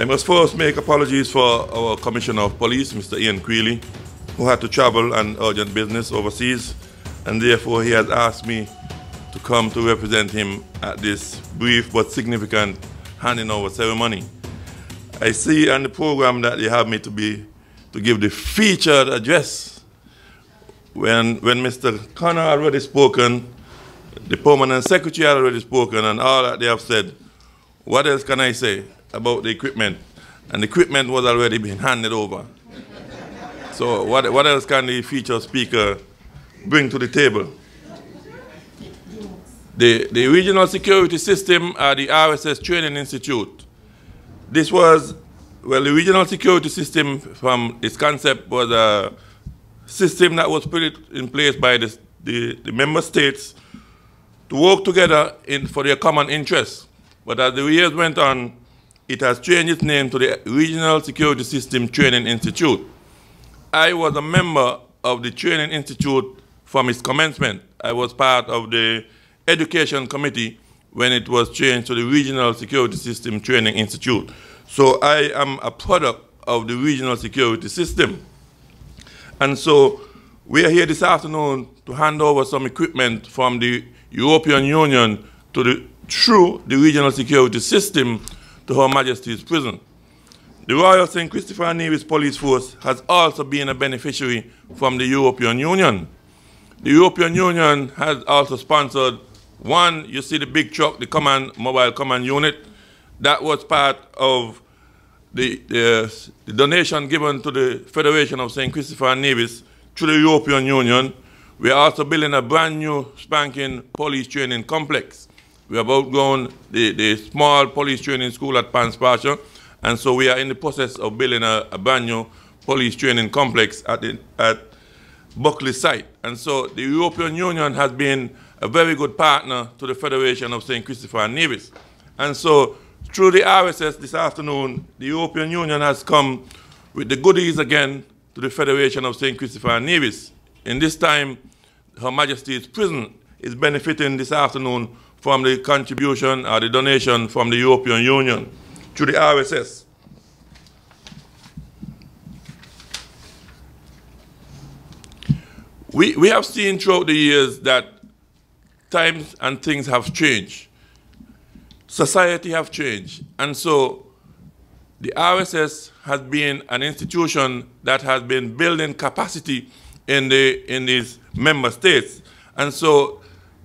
I must first make apologies for our Commissioner of Police, Mr. Ian Creeley, who had to travel on urgent business overseas, and therefore he has asked me to come to represent him at this brief but significant handing over ceremony. I see on the program that they have me to give the featured address. When Mr. Connor had already spoken, the permanent secretary had already spoken, and all that they have said, what else can I say about the equipment? And the equipment was already being handed over. So what else can the featured speaker bring to the table? The Regional Security System at the RSS Training Institute. This was, well, the Regional Security System from its concept was a system that was put in place by the member states to work together for their common interests. But as the years went on, it has changed its name to the Regional Security System Training Institute. I was a member of the Training Institute from its commencement. I was part of the Education Committee when it was changed to the Regional Security System Training Institute. So I am a product of the Regional Security System. And so we are here this afternoon to hand over some equipment from the European Union through the Regional Security System to Her Majesty's Prison. The Royal St. Christopher and Nevis Police Force has also been a beneficiary from the European Union. The European Union has also sponsored one, you see the big truck, the mobile command unit, that was part of the donation given to the Federation of St. Christopher and Nevis through the European Union. We are also building a brand new spanking police training complex. We have outgrown the small police training school at Panspasha, and so we are in the process of building a brand new police training complex at Buckley site. And so the European Union has been a very good partner to the Federation of St. Christopher and Nevis. And so through the RSS this afternoon, the European Union has come with the goodies again to the Federation of St. Christopher and Nevis. In this time, Her Majesty's Prison is benefiting this afternoon from the contribution or the donation from the European Union to the RSS. We have seen throughout the years that times and things have changed. Society have changed. And so the RSS has been an institution that has been building capacity in these member states. And so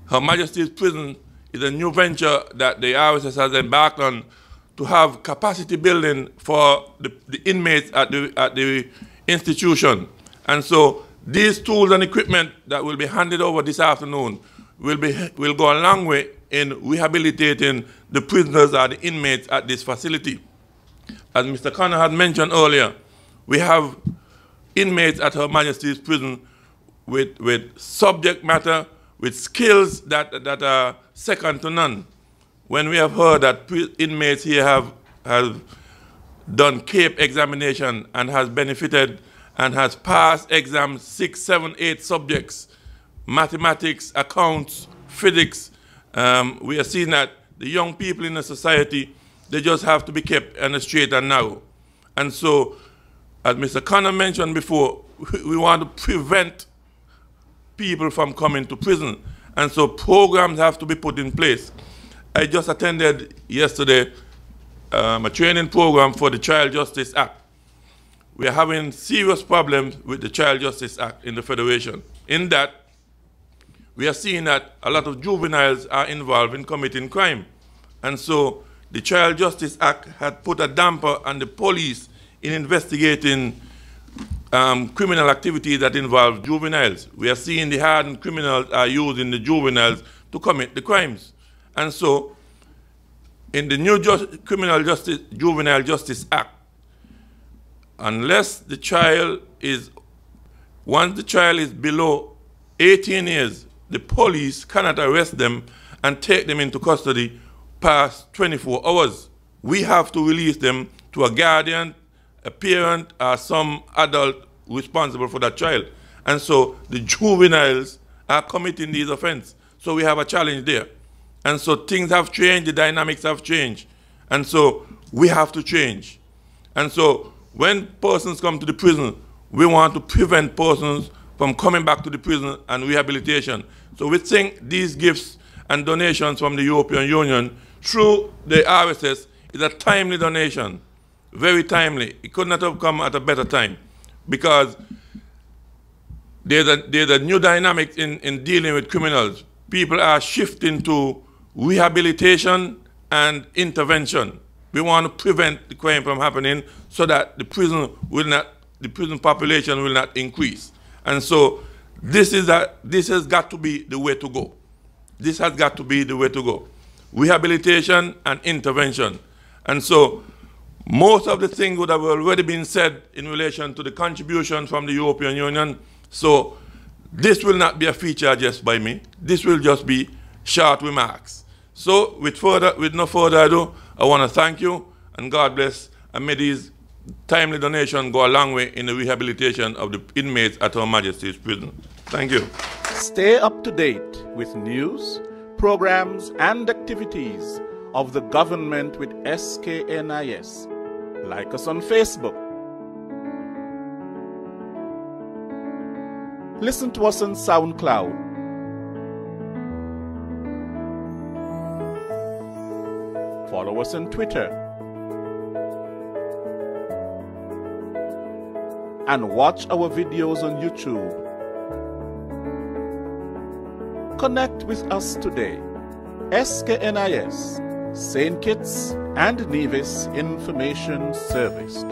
Her Majesty's Prison is a new venture that the RSS has embarked on to have capacity building for the inmates at the institution. And so these tools and equipment that will be handed over this afternoon will go a long way in rehabilitating the prisoners or the inmates at this facility. As Mr. Connor had mentioned earlier, we have inmates at Her Majesty's Prison with subject matter, with skills that are second to none. When we have heard that inmates here have done CAPE examination and has benefited and has passed exams 6, 7, 8 subjects, mathematics, accounts, physics, we are seeing that the young people in the society, they just have to be kept on the straight and narrow. And so, as Mr. Connor mentioned before, we want to prevent people from coming to prison. And so programs have to be put in place. I just attended yesterday a training program for the Child Justice Act. We are having serious problems with the Child Justice Act in the Federation. In that, we are seeing that a lot of juveniles are involved in committing crime. And so the Child Justice Act had put a damper on the police in investigating criminal activities that involve juveniles. We are seeing the hardened criminals are using the juveniles to commit the crimes. And so in the new Juvenile Justice Act, unless the child is, once the child is below 18 years, the police cannot arrest them and take them into custody past 24 hours. We have to release them to a guardian, a parent, or some adult responsible for that child. And so the juveniles are committing these offenses. So we have a challenge there. And so things have changed, the dynamics have changed. And so we have to change. And so when persons come to the prison, we want to prevent persons from coming back to the prison and rehabilitation. So we think these gifts and donations from the European Union through the RSS is a timely donation, very timely. It could not have come at a better time because there's a new dynamic in dealing with criminals. People are shifting to rehabilitation and intervention. We want to prevent the crime from happening so that the prison population will not increase. And so this has got to be the way to go. This has got to be the way to go. Rehabilitation and intervention. And so most of the things would have already been said in relation to the contribution from the European Union. So this will not be a feature just by me. This will just be short remarks. So with no further ado, I want to thank you and God bless, and may these timely donations go a long way in the rehabilitation of the inmates at Her Majesty's Prison. Thank you. Stay up to date with news, programs, and activities of the government with SKNIS. Like us on Facebook. Listen to us on SoundCloud. Follow us on Twitter. And watch our videos on YouTube. Connect with us today. SKNIS, St. Kitts and Nevis Information Service.